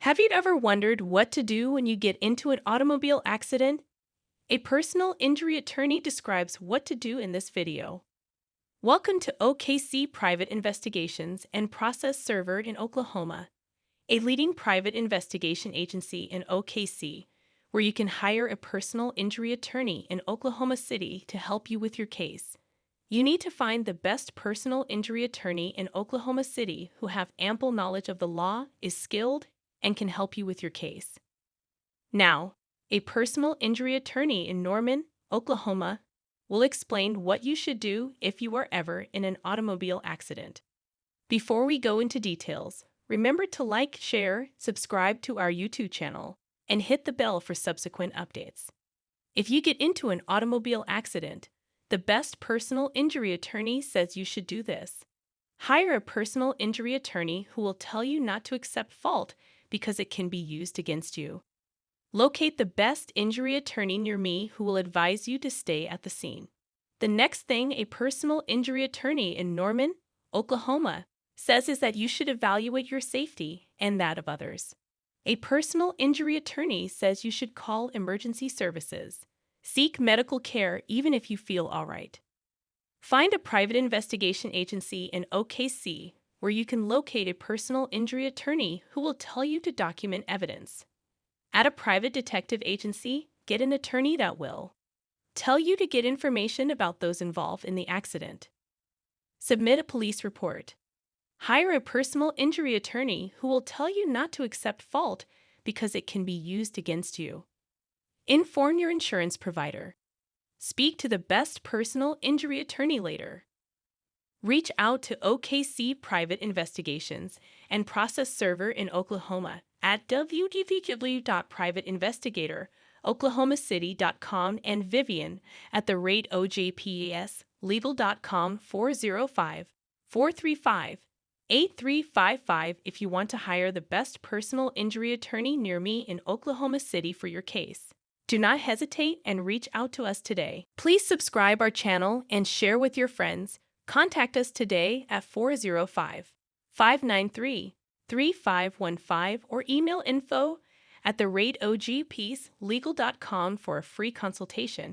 Have you ever wondered what to do when you get into an automobile accident? A personal injury attorney describes what to do in this video. Welcome to OKC Private Investigations and Process Server in Oklahoma, a leading private investigation agency in OKC, where you can hire a personal injury attorney in Oklahoma City to help you with your case. You need to find the best personal injury attorney in Oklahoma City who have ample knowledge of the law, is skilled, and can help you with your case. Now, a personal injury attorney in Norman, Oklahoma, will explain what you should do if you are ever in an automobile accident. Before we go into details, remember to like, share, subscribe to our YouTube channel, and hit the bell for subsequent updates. If you get into an automobile accident, the best personal injury attorney says you should do this. Hire a personal injury attorney who will tell you not to accept fault because it can be used against you. Locate the best injury attorney near me who will advise you to stay at the scene. The next thing a personal injury attorney in Norman, Oklahoma, says is that you should evaluate your safety and that of others. A personal injury attorney says you should call emergency services. Seek medical care even if you feel all right. Find a private investigation agency in OKC where you can locate a personal injury attorney who will tell you to document evidence. At a private detective agency, get an attorney that will tell you to get information about those involved in the accident. Submit a police report. Hire a personal injury attorney who will tell you not to accept fault because it can be used against you. Inform your insurance provider. Speak to the best personal injury attorney later. Reach out to OKC Private Investigations and Process Server in Oklahoma at www.privateinvestigator.oklahomacity.com and Vivian at the rate OJPSlegal.com 405-435-8355 if you want to hire the best personal injury attorney near me in Oklahoma City for your case. Do not hesitate and reach out to us today. Please subscribe our channel and share with your friends. Contact us today at 405-593-3515 or email info@the rate OJPSlegal.com for a free consultation.